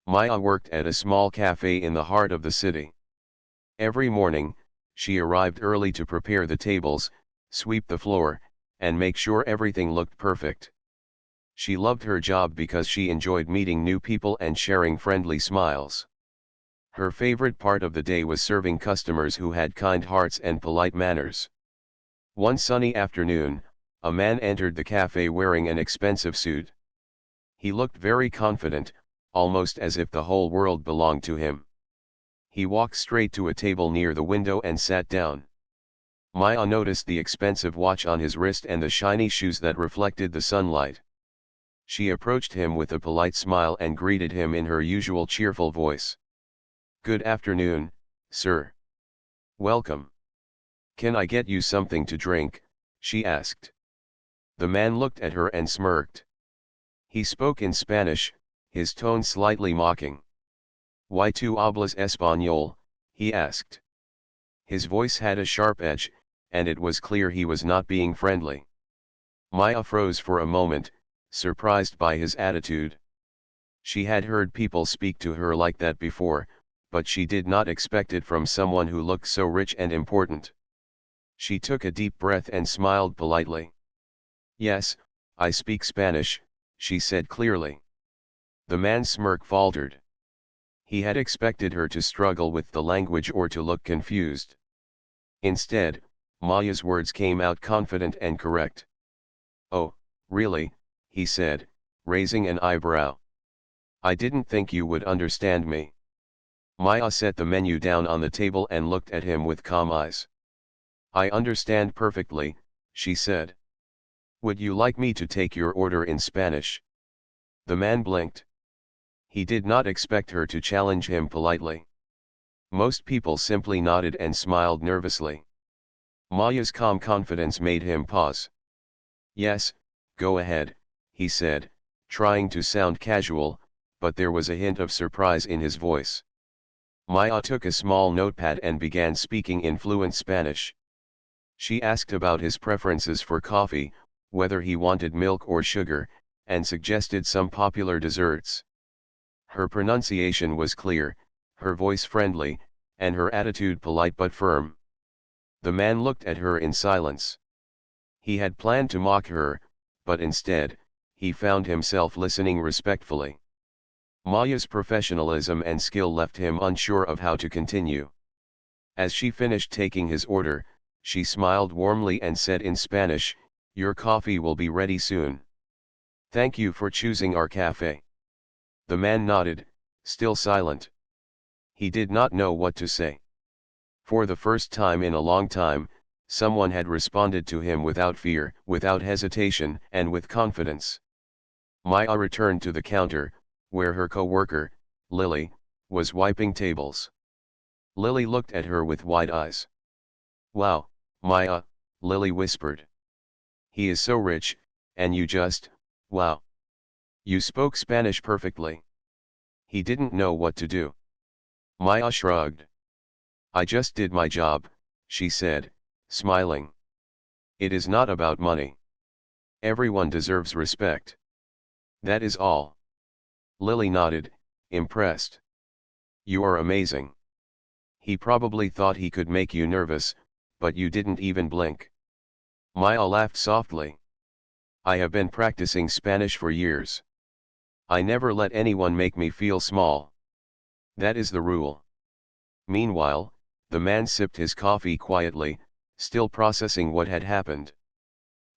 Maya worked at a small cafe in the heart of the city. Every morning, she arrived early to prepare the tables, sweep the floor, and make sure everything looked perfect. She loved her job because she enjoyed meeting new people and sharing friendly smiles. Her favorite part of the day was serving customers who had kind hearts and polite manners. One sunny afternoon, a man entered the cafe wearing an expensive suit. He looked very confident, almost as if the whole world belonged to him. He walked straight to a table near the window and sat down. Maya noticed the expensive watch on his wrist and the shiny shoes that reflected the sunlight. She approached him with a polite smile and greeted him in her usual cheerful voice. "Good afternoon, sir. Welcome. Can I get you something to drink?" she asked. The man looked at her and smirked. He spoke in Spanish, his tone slightly mocking. "¿Y tú hablas español?" he asked. His voice had a sharp edge, and it was clear he was not being friendly. Maya froze for a moment, surprised by his attitude. She had heard people speak to her like that before, but she did not expect it from someone who looked so rich and important. She took a deep breath and smiled politely. "Yes, I speak Spanish," she said clearly. The man's smirk faltered. He had expected her to struggle with the language or to look confused. Instead, Maya's words came out confident and correct. "Oh, really?" he said, raising an eyebrow. "I didn't think you would understand me." Maya set the menu down on the table and looked at him with calm eyes. "I understand perfectly," she said. "Would you like me to take your order in Spanish?" The man blinked. He did not expect her to challenge him politely. Most people simply nodded and smiled nervously. Maya's calm confidence made him pause. "Yes, go ahead," he said, trying to sound casual, but there was a hint of surprise in his voice. Maya took a small notepad and began speaking in fluent Spanish. She asked about his preferences for coffee, whether he wanted milk or sugar, and suggested some popular desserts. Her pronunciation was clear, her voice friendly, and her attitude polite but firm. The man looked at her in silence. He had planned to mock her, but instead, he found himself listening respectfully. Maya's professionalism and skill left him unsure of how to continue. As she finished taking his order, she smiled warmly and said in Spanish, "Your coffee will be ready soon. Thank you for choosing our cafe." The man nodded, still silent. He did not know what to say. For the first time in a long time, someone had responded to him without fear, without hesitation, and with confidence. Maya returned to the counter, where her co-worker, Lily, was wiping tables. Lily looked at her with wide eyes. "Wow, Maya," Lily whispered. "He is so rich, and you just, wow. You spoke Spanish perfectly." He didn't know what to do. Maya shrugged. "I just did my job," she said, smiling. "It is not about money. Everyone deserves respect. That is all." Lily nodded, impressed. "You are amazing. He probably thought he could make you nervous, but you didn't even blink." Maya laughed softly. "I have been practicing Spanish for years. I never let anyone make me feel small. That is the rule." Meanwhile, the man sipped his coffee quietly, still processing what had happened.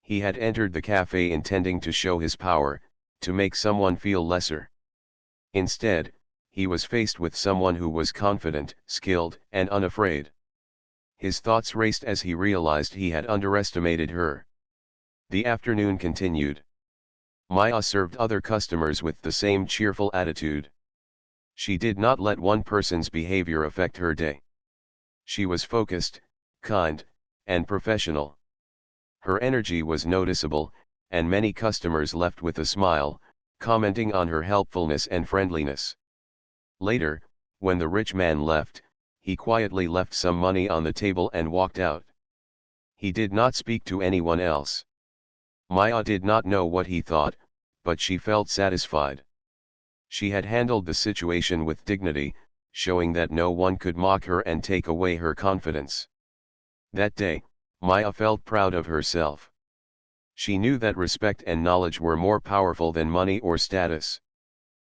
He had entered the cafe intending to show his power, to make someone feel lesser. Instead, he was faced with someone who was confident, skilled, and unafraid. His thoughts raced as he realized he had underestimated her. The afternoon continued. Maya served other customers with the same cheerful attitude. She did not let one person's behavior affect her day. She was focused, kind, and professional. Her energy was noticeable, and many customers left with a smile, commenting on her helpfulness and friendliness. Later, when the rich man left, he quietly left some money on the table and walked out. He did not speak to anyone else. Maya did not know what he thought, but she felt satisfied. She had handled the situation with dignity, showing that no one could mock her and take away her confidence. That day, Maya felt proud of herself. She knew that respect and knowledge were more powerful than money or status.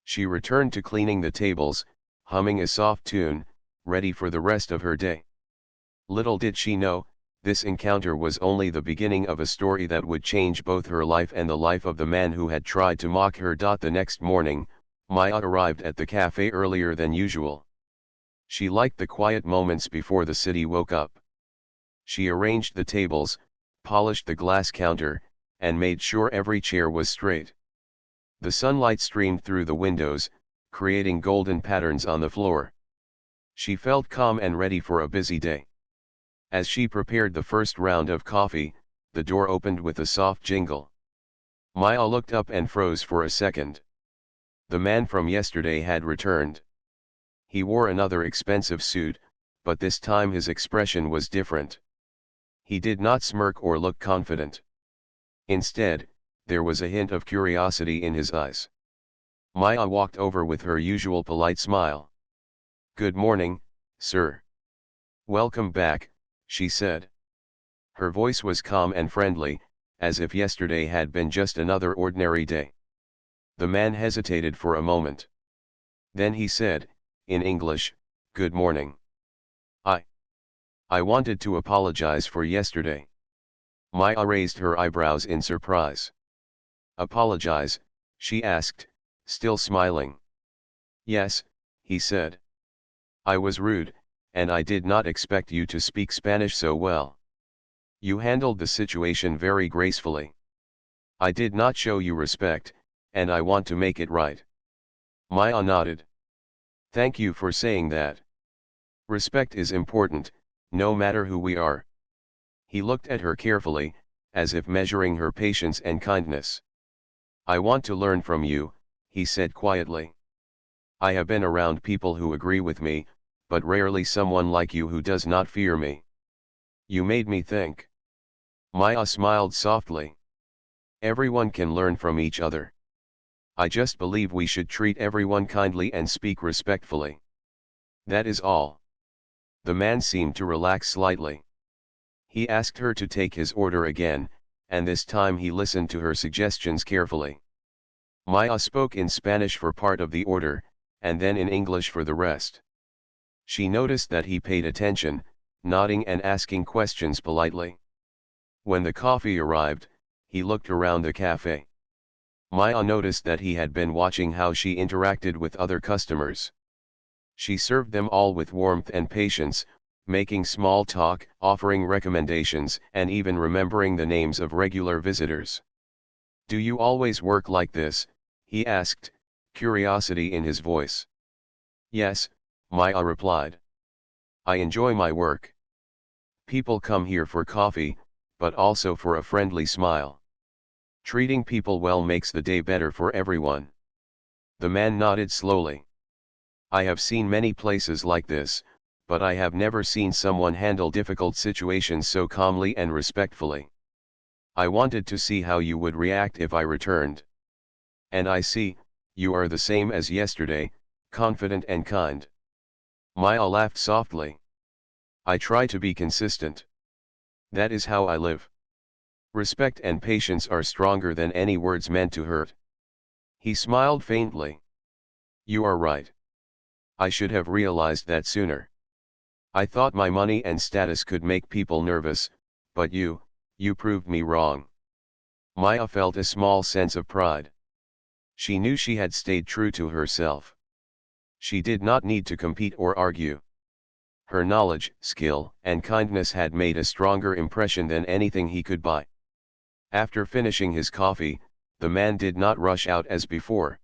She returned to cleaning the tables, humming a soft tune, ready for the rest of her day. Little did she know, this encounter was only the beginning of a story that would change both her life and the life of the man who had tried to mock her. The next morning, Maya arrived at the cafe earlier than usual. She liked the quiet moments before the city woke up. She arranged the tables, polished the glass counter, and made sure every chair was straight. The sunlight streamed through the windows, creating golden patterns on the floor. She felt calm and ready for a busy day. As she prepared the first round of coffee, the door opened with a soft jingle. Maya looked up and froze for a second. The man from yesterday had returned. He wore another expensive suit, but this time his expression was different. He did not smirk or look confident. Instead, there was a hint of curiosity in his eyes. Maya walked over with her usual polite smile. "Good morning, sir." "Welcome back," she said. Her voice was calm and friendly, as if yesterday had been just another ordinary day. The man hesitated for a moment. Then he said, in English, "Good morning. I wanted to apologize for yesterday." Maya raised her eyebrows in surprise. "Apologize?" she asked, still smiling. "Yes," he said. "I was rude, and I did not expect you to speak Spanish so well. You handled the situation very gracefully. I did not show you respect, and I want to make it right." Maya nodded. "Thank you for saying that. Respect is important, no matter who we are." He looked at her carefully, as if measuring her patience and kindness. "I want to learn from you," he said quietly. "I have been around people who agree with me, but rarely someone like you who does not fear me. You made me think." Maya smiled softly. "Everyone can learn from each other. I just believe we should treat everyone kindly and speak respectfully. That is all." The man seemed to relax slightly. He asked her to take his order again, and this time he listened to her suggestions carefully. Maya spoke in Spanish for part of the order, and then in English for the rest. She noticed that he paid attention, nodding and asking questions politely. When the coffee arrived, he looked around the cafe. Maya noticed that he had been watching how she interacted with other customers. She served them all with warmth and patience, making small talk, offering recommendations, and even remembering the names of regular visitors. "Do you always work like this?" he asked, curiosity in his voice. "Yes," Maya replied. "I enjoy my work. People come here for coffee, but also for a friendly smile. Treating people well makes the day better for everyone." The man nodded slowly. "I have seen many places like this, but I have never seen someone handle difficult situations so calmly and respectfully. I wanted to see how you would react if I returned. And I see, you are the same as yesterday, confident and kind." Maya laughed softly. "I try to be consistent. That is how I live. Respect and patience are stronger than any words meant to hurt." He smiled faintly. "You are right. I should have realized that sooner. I thought my money and status could make people nervous, but you proved me wrong." Maya felt a small sense of pride. She knew she had stayed true to herself. She did not need to compete or argue. Her knowledge, skill, and kindness had made a stronger impression than anything he could buy. After finishing his coffee, the man did not rush out as before.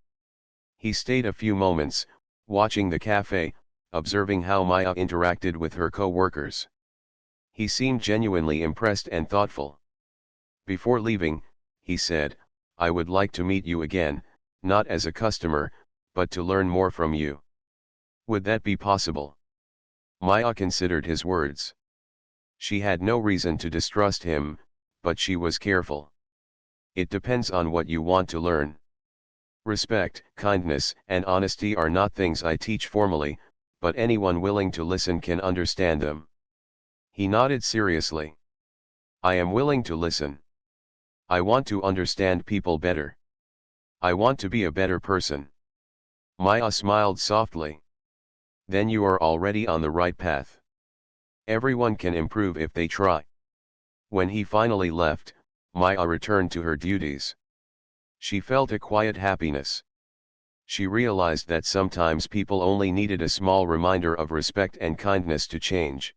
He stayed a few moments, watching the cafe, observing how Maya interacted with her co-workers. He seemed genuinely impressed and thoughtful. Before leaving, he said, "I would like to meet you again, not as a customer, but to learn more from you. Would that be possible?" Maya considered his words. She had no reason to distrust him, but she was careful. "It depends on what you want to learn." Respect, kindness, and honesty are not things I teach formally, but anyone willing to listen can understand them. He nodded seriously. I am willing to listen. I want to understand people better. I want to be a better person. Maya smiled softly. Then you are already on the right path. Everyone can improve if they try. When he finally left, Maya returned to her duties. She felt a quiet happiness. She realized that sometimes people only needed a small reminder of respect and kindness to change.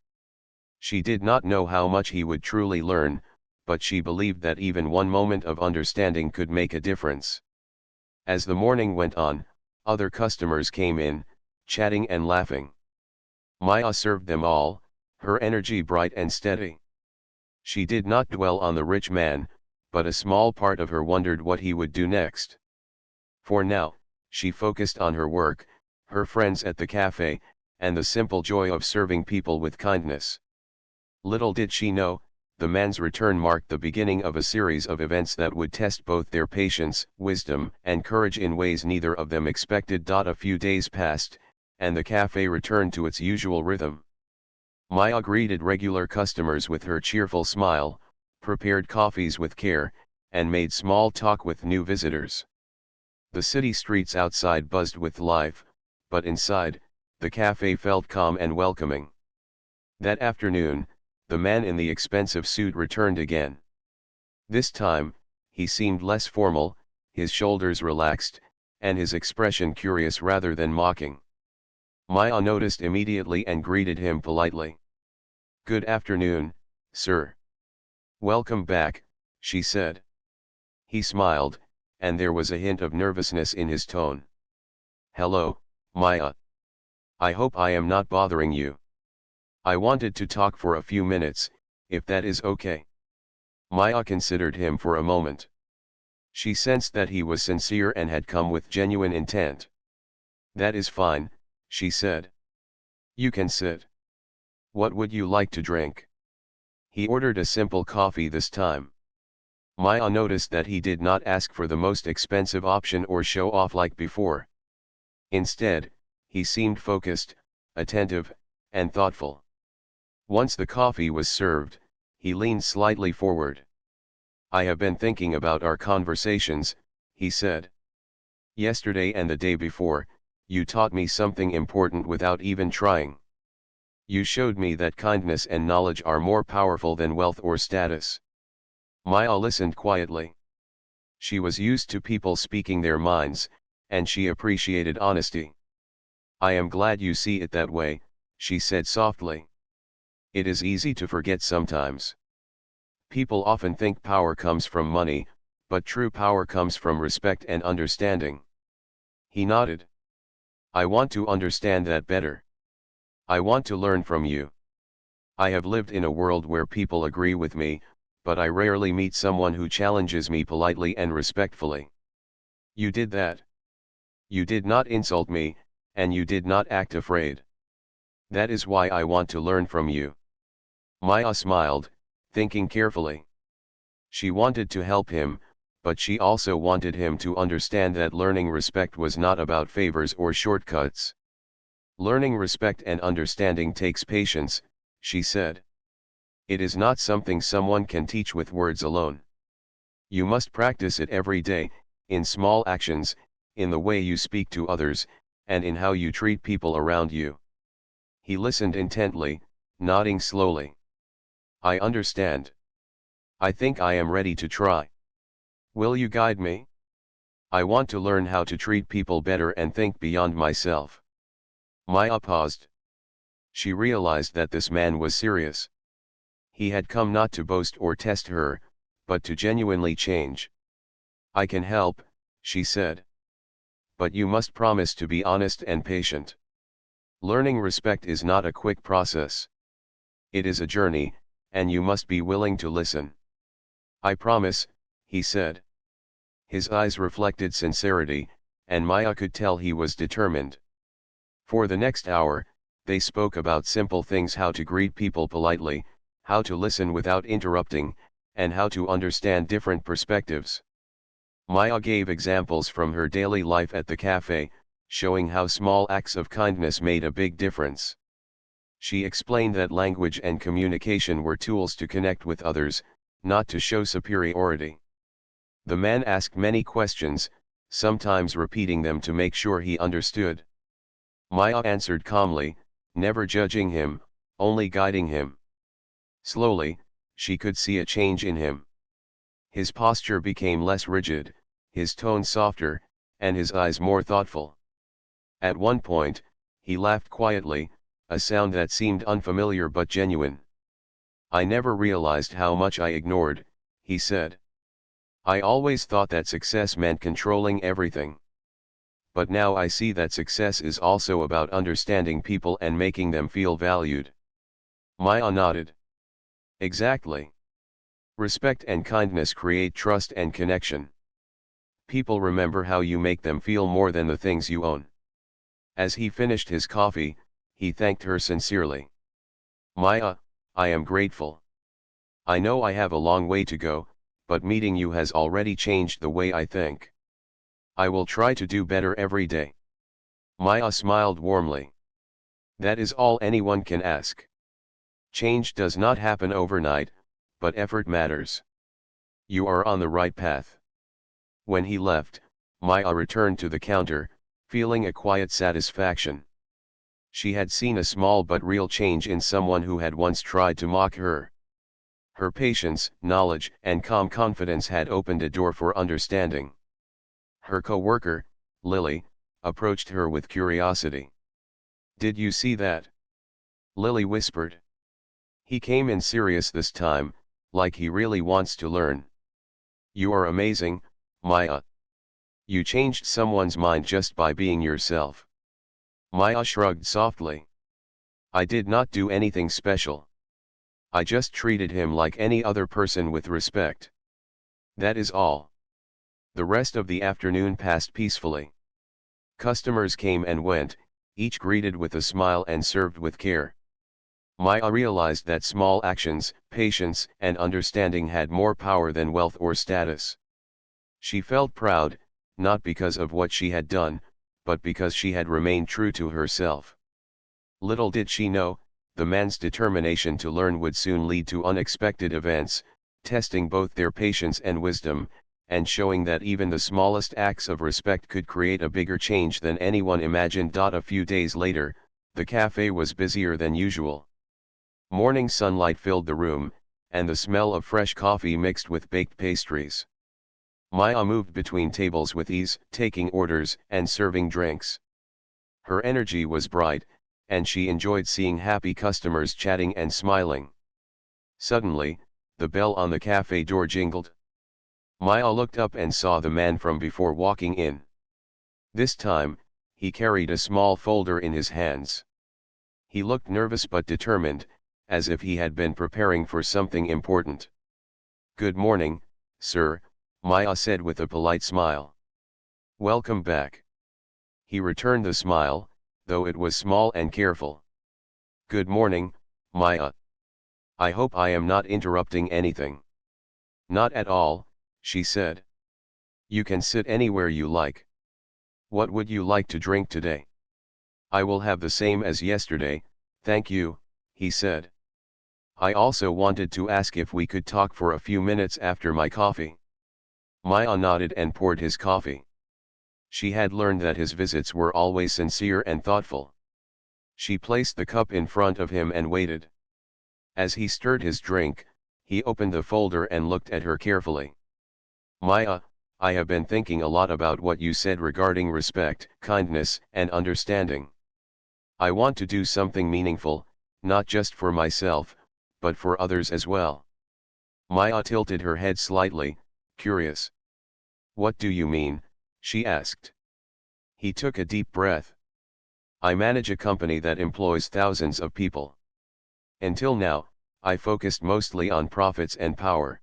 She did not know how much he would truly learn, but she believed that even one moment of understanding could make a difference. As the morning went on, other customers came in, chatting and laughing. Maya served them all, her energy bright and steady. She did not dwell on the rich man, but a small part of her wondered what he would do next. For now, she focused on her work, her friends at the cafe, and the simple joy of serving people with kindness. Little did she know, the man's return marked the beginning of a series of events that would test both their patience, wisdom, and courage in ways neither of them expected. A few days passed, and the cafe returned to its usual rhythm. Maya greeted regular customers with her cheerful smile, prepared coffees with care, and made small talk with new visitors. The city streets outside buzzed with life, but inside, the cafe felt calm and welcoming. That afternoon, the man in the expensive suit returned again. This time, he seemed less formal, his shoulders relaxed, and his expression curious rather than mocking. Maya noticed immediately and greeted him politely. Good afternoon, sir. Welcome back, she said. He smiled, and there was a hint of nervousness in his tone. Hello, Maya. I hope I am not bothering you. I wanted to talk for a few minutes, if that is okay. Maya considered him for a moment. She sensed that he was sincere and had come with genuine intent. That is fine, she said. You can sit. What would you like to drink? He ordered a simple coffee this time. Maya noticed that he did not ask for the most expensive option or show off like before. Instead, he seemed focused, attentive, and thoughtful. Once the coffee was served, he leaned slightly forward. I have been thinking about our conversations, he said. Yesterday and the day before, you taught me something important without even trying. You showed me that kindness and knowledge are more powerful than wealth or status. Maya listened quietly. She was used to people speaking their minds, and she appreciated honesty. I am glad you see it that way, she said softly. It is easy to forget sometimes. People often think power comes from money, but true power comes from respect and understanding. He nodded. I want to understand that better. I want to learn from you. I have lived in a world where people agree with me, but I rarely meet someone who challenges me politely and respectfully. You did that. You did not insult me, and you did not act afraid. That is why I want to learn from you. Maya smiled, thinking carefully. She wanted to help him, but she also wanted him to understand that learning respect was not about favors or shortcuts. Learning respect and understanding takes patience, she said. It is not something someone can teach with words alone. You must practice it every day, in small actions, in the way you speak to others, and in how you treat people around you. He listened intently, nodding slowly. I understand. I think I am ready to try. Will you guide me? I want to learn how to treat people better and think beyond myself. Maya paused. She realized that this man was serious. He had come not to boast or test her, but to genuinely change. I can help, she said. But you must promise to be honest and patient. Learning respect is not a quick process. It is a journey, and you must be willing to listen. I promise, he said. His eyes reflected sincerity, and Maya could tell he was determined. For the next hour, they spoke about simple things: how to greet people politely, how to listen without interrupting, and how to understand different perspectives. Maya gave examples from her daily life at the cafe, showing how small acts of kindness made a big difference. She explained that language and communication were tools to connect with others, not to show superiority. The man asked many questions, sometimes repeating them to make sure he understood. Maya answered calmly, never judging him, only guiding him. Slowly, she could see a change in him. His posture became less rigid, his tone softer, and his eyes more thoughtful. At one point, he laughed quietly, a sound that seemed unfamiliar but genuine. I never realized how much I ignored, he said. I always thought that success meant controlling everything. But now I see that success is also about understanding people and making them feel valued. Maya nodded. Exactly. Respect and kindness create trust and connection. People remember how you make them feel more than the things you own. As he finished his coffee, he thanked her sincerely. Maya, I am grateful. I know I have a long way to go, but meeting you has already changed the way I think. I will try to do better every day. Maya smiled warmly. That is all anyone can ask. Change does not happen overnight, but effort matters. You are on the right path. When he left, Maya returned to the counter, feeling a quiet satisfaction. She had seen a small but real change in someone who had once tried to mock her. Her patience, knowledge, and calm confidence had opened a door for understanding. Her co-worker, Lily, approached her with curiosity. Did you see that? Lily whispered. He came in serious this time, like he really wants to learn. You are amazing, Maya. You changed someone's mind just by being yourself. Maya shrugged softly. I did not do anything special. I just treated him like any other person with respect. That is all. The rest of the afternoon passed peacefully. Customers came and went, each greeted with a smile and served with care. Maya realized that small actions, patience, and understanding had more power than wealth or status. She felt proud, not because of what she had done, but because she had remained true to herself. Little did she know, the man's determination to learn would soon lead to unexpected events, testing both their patience and wisdom, and showing that even the smallest acts of respect could create a bigger change than anyone imagined. A few days later, the cafe was busier than usual. Morning sunlight filled the room, and the smell of fresh coffee mixed with baked pastries. Maya moved between tables with ease, taking orders and serving drinks. Her energy was bright, and she enjoyed seeing happy customers chatting and smiling. Suddenly, the bell on the cafe door jingled. Maya looked up and saw the man from before walking in. This time, he carried a small folder in his hands. He looked nervous but determined, as if he had been preparing for something important. Good morning, sir, Maya said with a polite smile. Welcome back. He returned the smile, though it was small and careful. Good morning, Maya. I hope I am not interrupting anything. Not at all, she said. You can sit anywhere you like. What would you like to drink today? I will have the same as yesterday, thank you, he said. I also wanted to ask if we could talk for a few minutes after my coffee. Maya nodded and poured his coffee. She had learned that his visits were always sincere and thoughtful. She placed the cup in front of him and waited. As he stirred his drink, he opened the folder and looked at her carefully. Maya, I have been thinking a lot about what you said regarding respect, kindness, and understanding. I want to do something meaningful, not just for myself, but for others as well. Maya tilted her head slightly, curious. What do you mean? She asked. He took a deep breath. I manage a company that employs thousands of people. Until now, I focused mostly on profits and power.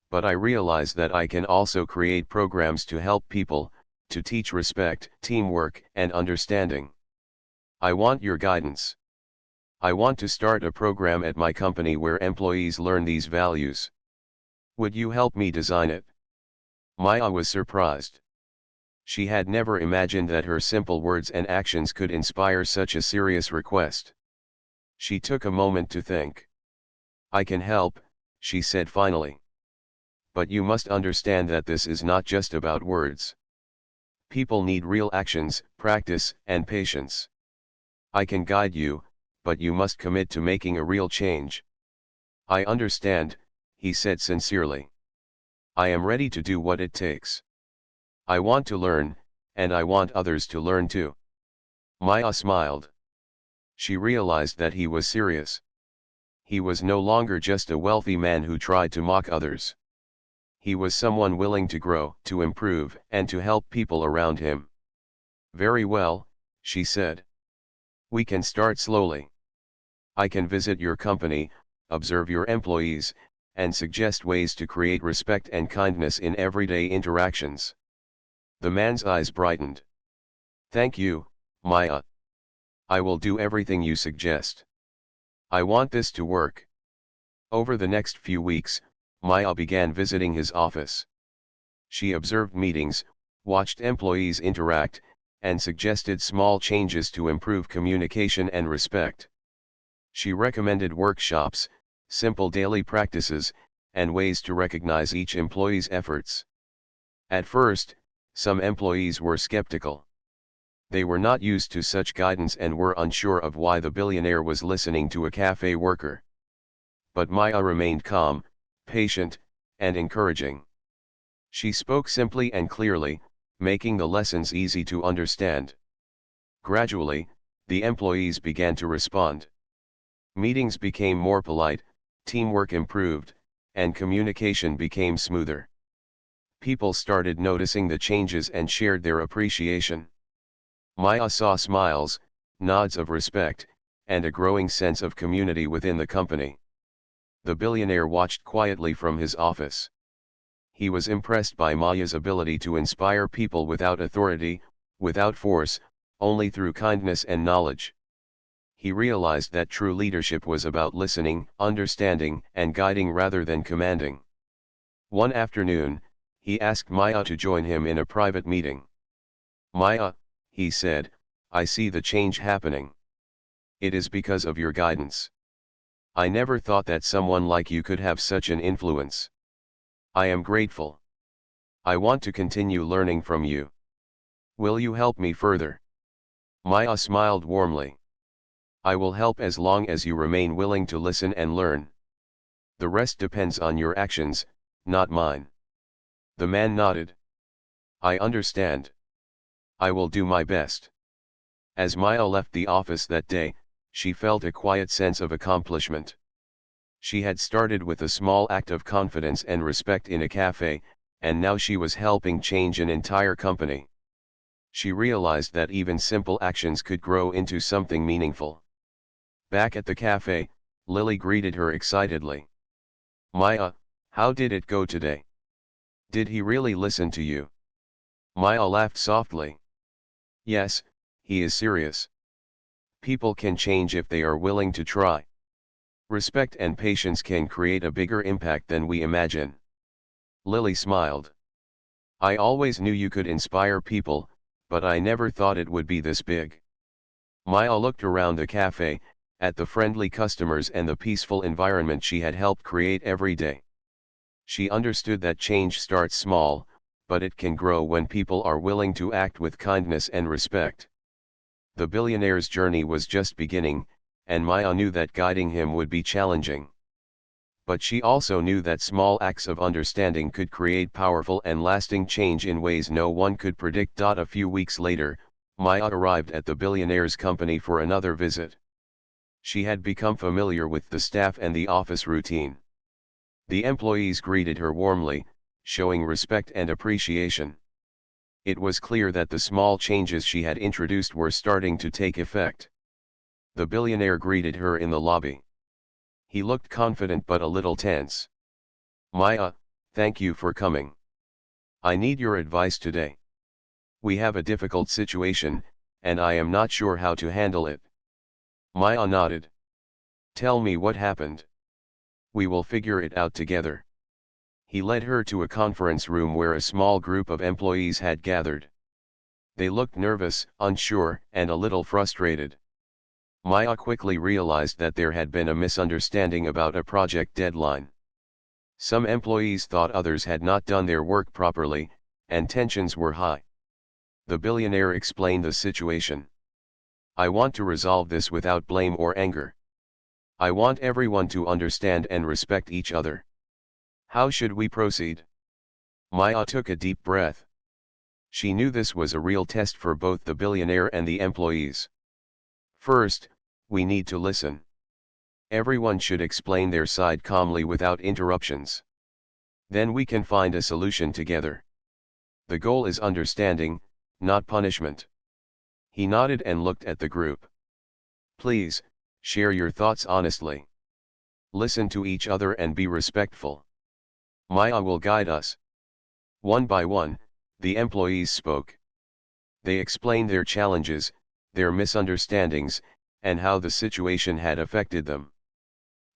But I realize that I can also create programs to help people, to teach respect, teamwork, and understanding. I want your guidance. I want to start a program at my company where employees learn these values. Would you help me design it? Maya was surprised. She had never imagined that her simple words and actions could inspire such a serious request. She took a moment to think. "I can help," she said finally. "But you must understand that this is not just about words. People need real actions, practice, and patience. I can guide you, but you must commit to making a real change." "I understand," he said sincerely. "I am ready to do what it takes. I want to learn, and I want others to learn too." Maya smiled. She realized that he was serious. He was no longer just a wealthy man who tried to mock others. He was someone willing to grow, to improve, and to help people around him. "Very well," she said. "We can start slowly. I can visit your company, observe your employees, and suggest ways to create respect and kindness in everyday interactions." The man's eyes brightened. "Thank you, Maya. I will do everything you suggest. I want this to work." Over the next few weeks, Maya began visiting his office. She observed meetings, watched employees interact, and suggested small changes to improve communication and respect. She recommended workshops, simple daily practices, and ways to recognize each employee's efforts. At first, some employees were skeptical. They were not used to such guidance and were unsure of why the billionaire was listening to a cafe worker. But Maya remained calm, patient, and encouraging. She spoke simply and clearly, making the lessons easy to understand. Gradually, the employees began to respond. Meetings became more polite, teamwork improved, and communication became smoother. People started noticing the changes and shared their appreciation. Maya saw smiles, nods of respect, and a growing sense of community within the company. The billionaire watched quietly from his office. He was impressed by Maya's ability to inspire people without authority, without force, only through kindness and knowledge. He realized that true leadership was about listening, understanding, and guiding rather than commanding. One afternoon, he asked Maya to join him in a private meeting. "Maya," he said, "I see the change happening. It is because of your guidance. I never thought that someone like you could have such an influence. I am grateful. I want to continue learning from you. Will you help me further?" Maya smiled warmly. "I will help as long as you remain willing to listen and learn. The rest depends on your actions, not mine." The man nodded. "I understand. I will do my best." As Maya left the office that day, she felt a quiet sense of accomplishment. She had started with a small act of confidence and respect in a cafe, and now she was helping change an entire company. She realized that even simple actions could grow into something meaningful. Back at the cafe, Lily greeted her excitedly. "Maya, how did it go today? Did he really listen to you?" Maya laughed softly. "Yes, he is serious. People can change if they are willing to try. Respect and patience can create a bigger impact than we imagine." Lily smiled. "I always knew you could inspire people, but I never thought it would be this big." Maya looked around the cafe, at the friendly customers and the peaceful environment she had helped create every day. She understood that change starts small, but it can grow when people are willing to act with kindness and respect. The billionaire's journey was just beginning, and Maya knew that guiding him would be challenging. But she also knew that small acts of understanding could create powerful and lasting change in ways no one could predict. A few weeks later, Maya arrived at the billionaire's company for another visit. She had become familiar with the staff and the office routine. The employees greeted her warmly, showing respect and appreciation. It was clear that the small changes she had introduced were starting to take effect. The billionaire greeted her in the lobby. He looked confident but a little tense. "Maya, thank you for coming. I need your advice today. We have a difficult situation, and I am not sure how to handle it." Maya nodded. "Tell me what happened. We will figure it out together." He led her to a conference room where a small group of employees had gathered. They looked nervous, unsure, and a little frustrated. Maya quickly realized that there had been a misunderstanding about a project deadline. Some employees thought others had not done their work properly, and tensions were high. The billionaire explained the situation. I want to resolve this without blame or anger. I want everyone to understand and respect each other. How should we proceed? Maya took a deep breath. She knew this was a real test for both the billionaire and the employees. First, we need to listen. Everyone should explain their side calmly without interruptions. Then we can find a solution together. The goal is understanding, not punishment. He nodded and looked at the group. Please, share your thoughts honestly. Listen to each other and be respectful. Maya will guide us. One by one, the employees spoke. They explained their challenges, their misunderstandings, and how the situation had affected them.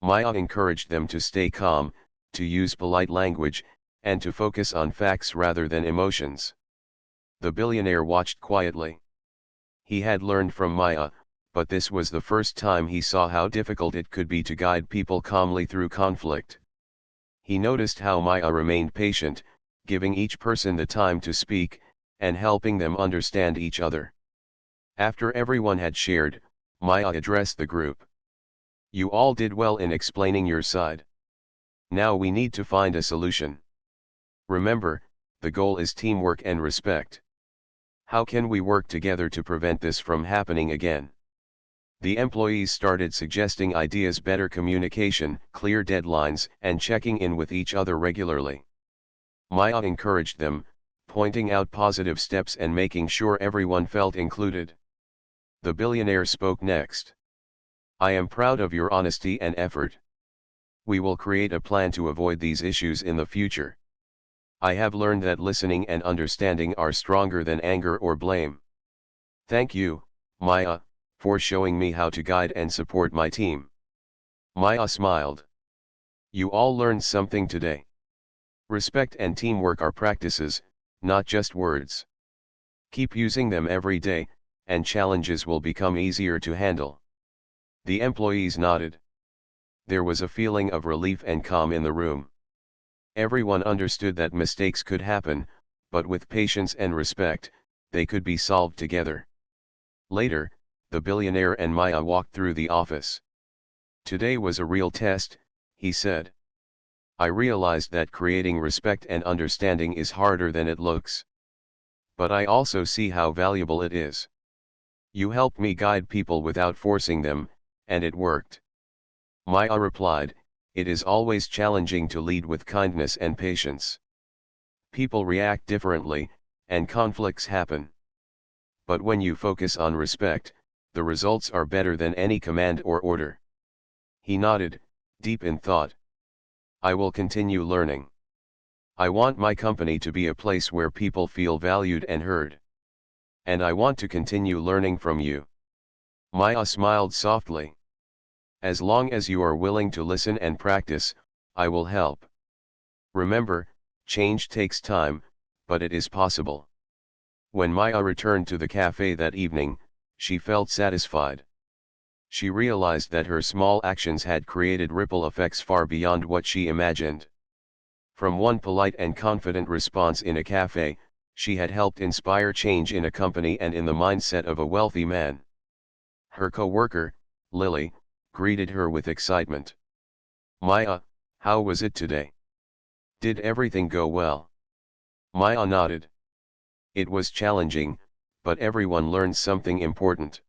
Maya encouraged them to stay calm, to use polite language, and to focus on facts rather than emotions. The billionaire watched quietly. He had learned from Maya, but this was the first time he saw how difficult it could be to guide people calmly through conflict. He noticed how Maya remained patient, giving each person the time to speak, and helping them understand each other. After everyone had shared, Maya addressed the group. You all did well in explaining your side. Now we need to find a solution. Remember, the goal is teamwork and respect. How can we work together to prevent this from happening again? The employees started suggesting ideas: better communication, clear deadlines, and checking in with each other regularly. Maya encouraged them, pointing out positive steps and making sure everyone felt included. The billionaire spoke next. I am proud of your honesty and effort. We will create a plan to avoid these issues in the future. I have learned that listening and understanding are stronger than anger or blame. Thank you, Maya, for showing me how to guide and support my team. Maya smiled. You all learned something today. Respect and teamwork are practices, not just words. Keep using them every day, and challenges will become easier to handle. The employees nodded. There was a feeling of relief and calm in the room. Everyone understood that mistakes could happen, but with patience and respect, they could be solved together. Later, the billionaire and Maya walked through the office. Today was a real test, he said. I realized that creating respect and understanding is harder than it looks. But I also see how valuable it is. You helped me guide people without forcing them, and it worked. Maya replied, it is always challenging to lead with kindness and patience. People react differently, and conflicts happen. But when you focus on respect, the results are better than any command or order. He nodded, deep in thought. I will continue learning. I want my company to be a place where people feel valued and heard. And I want to continue learning from you. Maya smiled softly. As long as you are willing to listen and practice, I will help. Remember, change takes time, but it is possible. When Maya returned to the cafe that evening, she felt satisfied. She realized that her small actions had created ripple effects far beyond what she imagined. From one polite and confident response in a cafe, she had helped inspire change in a company and in the mindset of a wealthy man. Her co-worker, Lily, greeted her with excitement. Maya, how was it today? Did everything go well? Maya nodded. It was challenging, but everyone learned something important.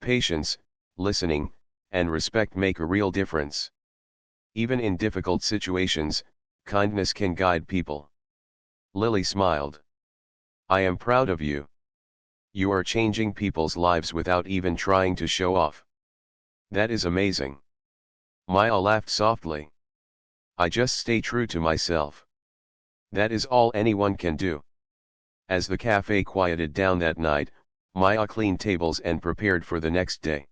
Patience, listening, and respect make a real difference. Even in difficult situations, kindness can guide people. Lily smiled. I am proud of you. You are changing people's lives without even trying to show off. That is amazing. Maya laughed softly. I just stay true to myself. That is all anyone can do. As the cafe quieted down that night, Maya cleaned tables and prepared for the next day.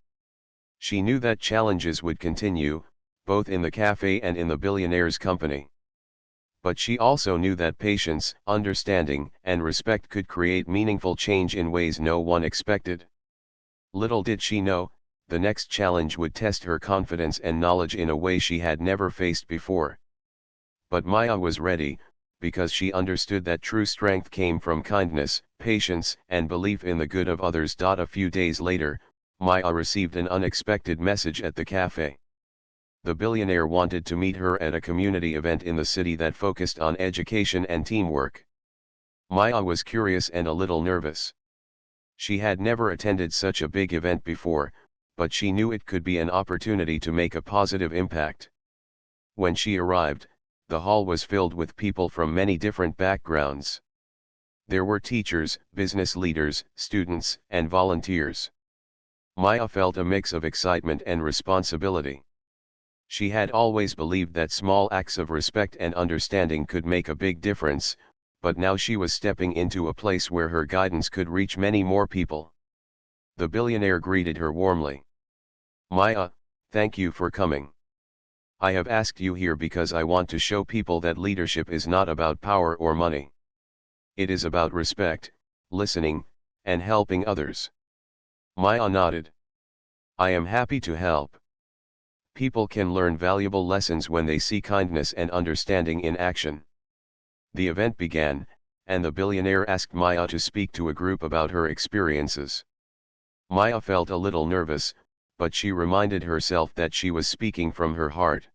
She knew that challenges would continue, both in the cafe and in the billionaire's company. But she also knew that patience, understanding, and respect could create meaningful change in ways no one expected. Little did she know, the next challenge would test her confidence and knowledge in a way she had never faced before. But Maya was ready, because she understood that true strength came from kindness, patience, and belief in the good of others. A few days later, Maya received an unexpected message at the cafe. The billionaire wanted to meet her at a community event in the city that focused on education and teamwork. Maya was curious and a little nervous. She had never attended such a big event before, but she knew it could be an opportunity to make a positive impact. When she arrived, the hall was filled with people from many different backgrounds. There were teachers, business leaders, students, and volunteers. Maya felt a mix of excitement and responsibility. She had always believed that small acts of respect and understanding could make a big difference, but now she was stepping into a place where her guidance could reach many more people. The billionaire greeted her warmly. "Maya, thank you for coming. I have asked you here because I want to show people that leadership is not about power or money. It is about respect, listening, and helping others." Maya nodded. "I am happy to help. People can learn valuable lessons when they see kindness and understanding in action." The event began, and the billionaire asked Maya to speak to a group about her experiences. Maya felt a little nervous, but she reminded herself that she was speaking from her heart.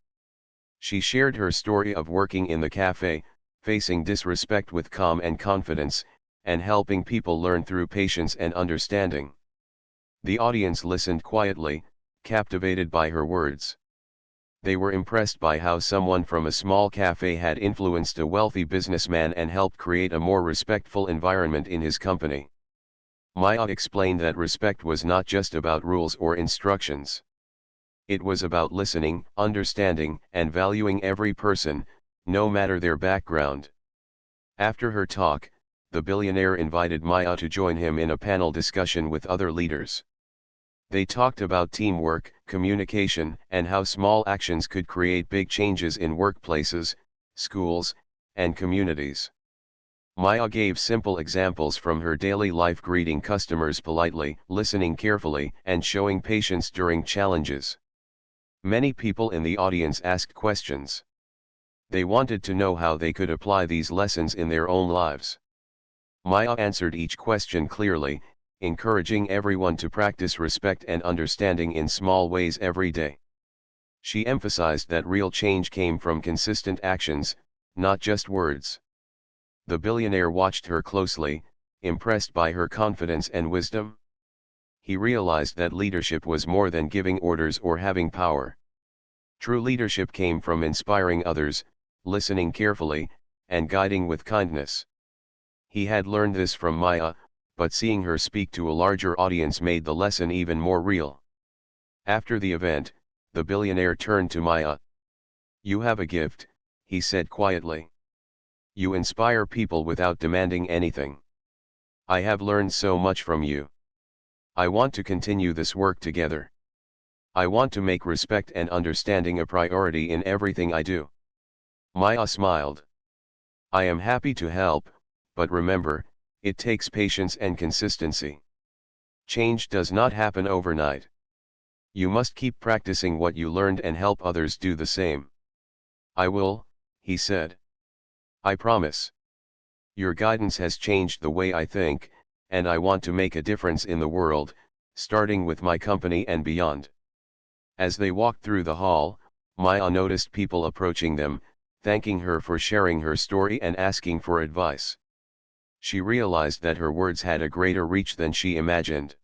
She shared her story of working in the cafe, facing disrespect with calm and confidence, and helping people learn through patience and understanding. The audience listened quietly, captivated by her words. They were impressed by how someone from a small cafe had influenced a wealthy businessman and helped create a more respectful environment in his company. Maya explained that respect was not just about rules or instructions. It was about listening, understanding, and valuing every person, no matter their background. After her talk, the billionaire invited Maya to join him in a panel discussion with other leaders. They talked about teamwork, communication, and how small actions could create big changes in workplaces, schools, and communities. Maya gave simple examples from her daily life, greeting customers politely, listening carefully, and showing patience during challenges. Many people in the audience asked questions. They wanted to know how they could apply these lessons in their own lives. Maya answered each question clearly, encouraging everyone to practice respect and understanding in small ways every day. She emphasized that real change came from consistent actions, not just words. The billionaire watched her closely, impressed by her confidence and wisdom. He realized that leadership was more than giving orders or having power. True leadership came from inspiring others, listening carefully, and guiding with kindness. He had learned this from Maya, but seeing her speak to a larger audience made the lesson even more real. After the event, the billionaire turned to Maya. "You have a gift," he said quietly. "You inspire people without demanding anything. I have learned so much from you. I want to continue this work together. I want to make respect and understanding a priority in everything I do." Maya smiled. "I am happy to help, but remember, it takes patience and consistency. Change does not happen overnight. You must keep practicing what you learned and help others do the same." "I will," he said. "I promise. Your guidance has changed the way I think, and I want to make a difference in the world, starting with my company and beyond." As they walked through the hall, Maya noticed people approaching them, thanking her for sharing her story and asking for advice. She realized that her words had a greater reach than she imagined.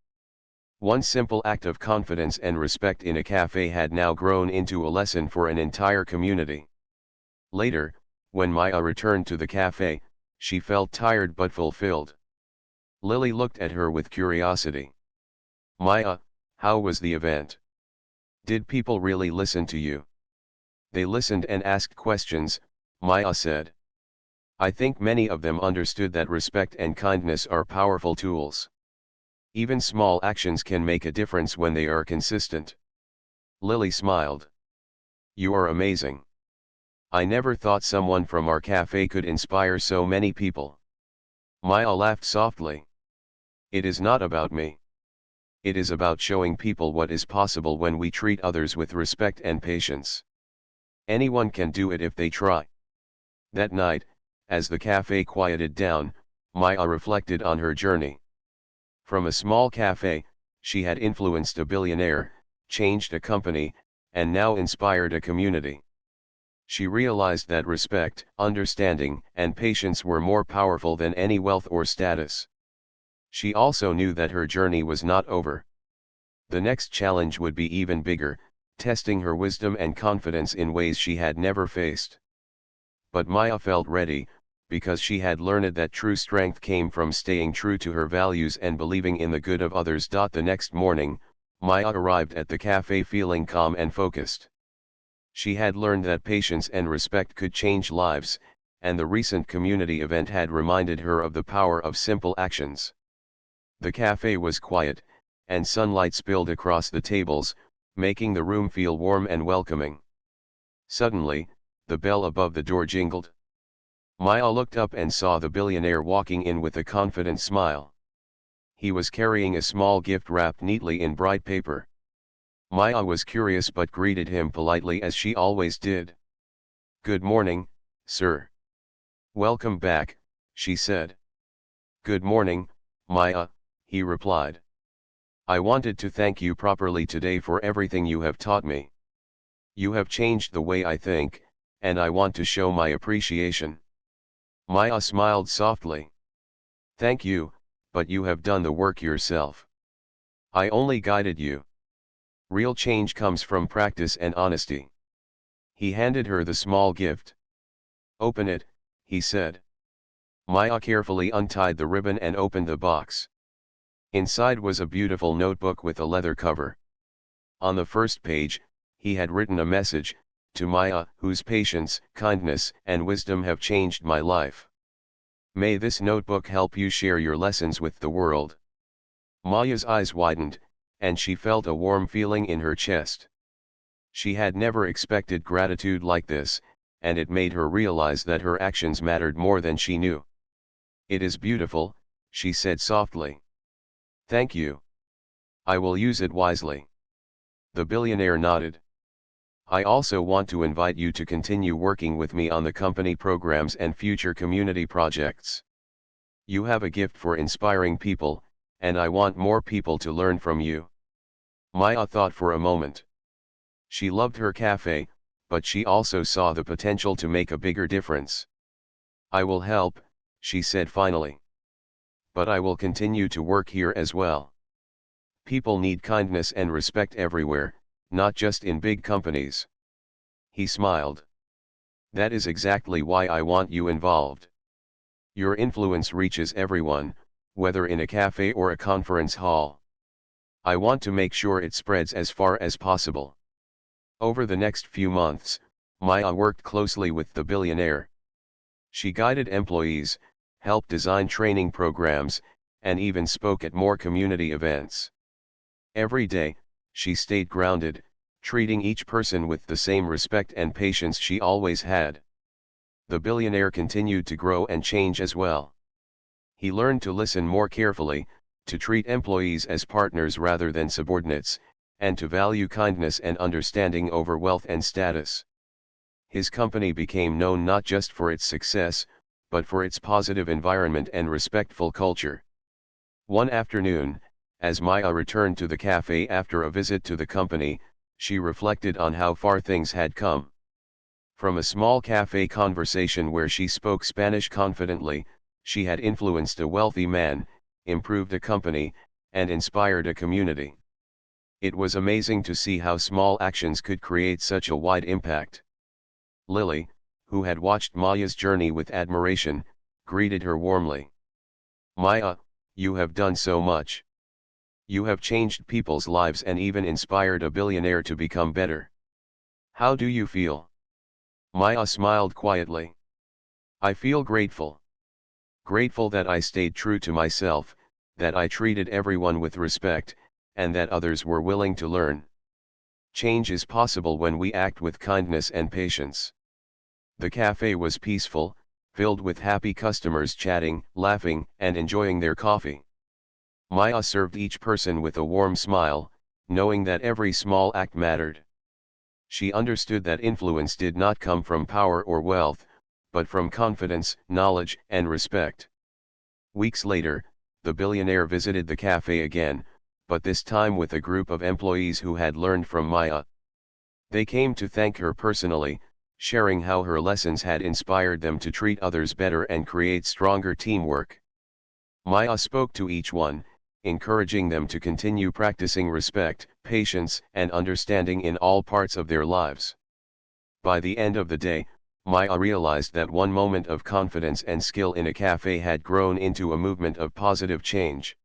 One simple act of confidence and respect in a cafe had now grown into a lesson for an entire community. Later, when Maya returned to the cafe, she felt tired but fulfilled. Lily looked at her with curiosity. "Maya, how was the event? Did people really listen to you?" "They listened and asked questions," Maya said. "I think many of them understood that respect and kindness are powerful tools. Even small actions can make a difference when they are consistent." Lily smiled. "You are amazing. I never thought someone from our cafe could inspire so many people. Maya laughed softly. It is not about me. It is about showing people what is possible when we treat others with respect and patience. Anyone can do it if they try. That night, as the cafe quieted down, Maya reflected on her journey. From a small cafe, she had influenced a billionaire, changed a company, and now inspired a community. She realized that respect, understanding, and patience were more powerful than any wealth or status. She also knew that her journey was not over. The next challenge would be even bigger, testing her wisdom and confidence in ways she had never faced. But Maya felt ready, because she had learned that true strength came from staying true to her values and believing in the good of others. The next morning, Maya arrived at the cafe feeling calm and focused. She had learned that patience and respect could change lives, and the recent community event had reminded her of the power of simple actions. The cafe was quiet, and sunlight spilled across the tables, making the room feel warm and welcoming. Suddenly, the bell above the door jingled. Maya looked up and saw the billionaire walking in with a confident smile. He was carrying a small gift wrapped neatly in bright paper. Maya was curious but greeted him politely as she always did. "Good morning, sir." "Welcome back," she said. "Good morning, Maya," he replied. "I wanted to thank you properly today for everything you have taught me. You have changed the way I think, and I want to show my appreciation." Maya smiled softly. "Thank you, but you have done the work yourself. I only guided you. Real change comes from practice and honesty." He handed her the small gift. "Open it," he said. Maya carefully untied the ribbon and opened the box. Inside was a beautiful notebook with a leather cover. On the first page, he had written a message, "To Maya, whose patience, kindness, and wisdom have changed my life. May this notebook help you share your lessons with the world." Maya's eyes widened, and she felt a warm feeling in her chest. She had never expected gratitude like this, and it made her realize that her actions mattered more than she knew. "It is beautiful," she said softly. "Thank you. I will use it wisely." The billionaire nodded. "I also want to invite you to continue working with me on the company programs and future community projects. You have a gift for inspiring people, and I want more people to learn from you." Maya thought for a moment. She loved her cafe, but she also saw the potential to make a bigger difference. "I will help," she said finally. "But I will continue to work here as well. People need kindness and respect everywhere, not just in big companies." He smiled. "That is exactly why I want you involved. Your influence reaches everyone, whether in a cafe or a conference hall. I want to make sure it spreads as far as possible." Over the next few months, Maya worked closely with the billionaire. She guided employees, helped design training programs, and even spoke at more community events. Every day, she stayed grounded, treating each person with the same respect and patience she always had. The billionaire continued to grow and change as well. He learned to listen more carefully, to treat employees as partners rather than subordinates, and to value kindness and understanding over wealth and status. His company became known not just for its success, but for its positive environment and respectful culture. One afternoon, as Maya returned to the cafe after a visit to the company, she reflected on how far things had come. From a small cafe conversation where she spoke Spanish confidently, she had influenced a wealthy man, improved a company, and inspired a community. It was amazing to see how small actions could create such a wide impact. Lily, who had watched Maya's journey with admiration, greeted her warmly. "Maya, you have done so much. You have changed people's lives and even inspired a billionaire to become better. How do you feel?" Maya smiled quietly. "I feel grateful. Grateful that I stayed true to myself, that I treated everyone with respect, and that others were willing to learn. Change is possible when we act with kindness and patience." The cafe was peaceful, filled with happy customers chatting, laughing, and enjoying their coffee. Maya served each person with a warm smile, knowing that every small act mattered. She understood that influence did not come from power or wealth, but from confidence, knowledge, and respect. Weeks later, the billionaire visited the cafe again, but this time with a group of employees who had learned from Maya. They came to thank her personally, sharing how her lessons had inspired them to treat others better and create stronger teamwork. Maya spoke to each one, encouraging them to continue practicing respect, patience, and understanding in all parts of their lives. By the end of the day, Maya realized that one moment of confidence and skill in a cafe had grown into a movement of positive change.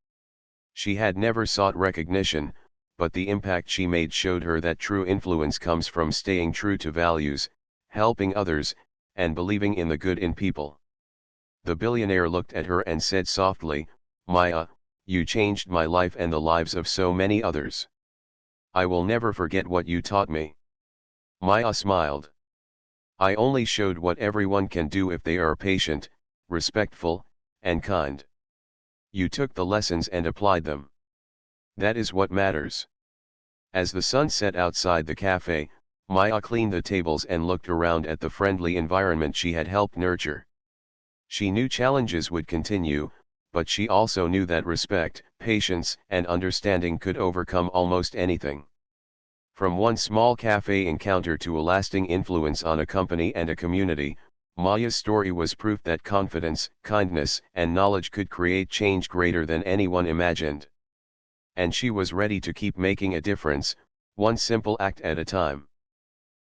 She had never sought recognition, but the impact she made showed her that true influence comes from staying true to values, helping others, and believing in the good in people. The billionaire looked at her and said softly, "Maya, you changed my life and the lives of so many others. I will never forget what you taught me." Maya smiled. "I only showed what everyone can do if they are patient, respectful, and kind. You took the lessons and applied them. That is what matters." As the sun set outside the cafe, Maya cleaned the tables and looked around at the friendly environment she had helped nurture. She knew challenges would continue, but she also knew that respect, patience, and understanding could overcome almost anything. From one small cafe encounter to a lasting influence on a company and a community, Maya's story was proof that confidence, kindness, and knowledge could create change greater than anyone imagined. And she was ready to keep making a difference, one simple act at a time.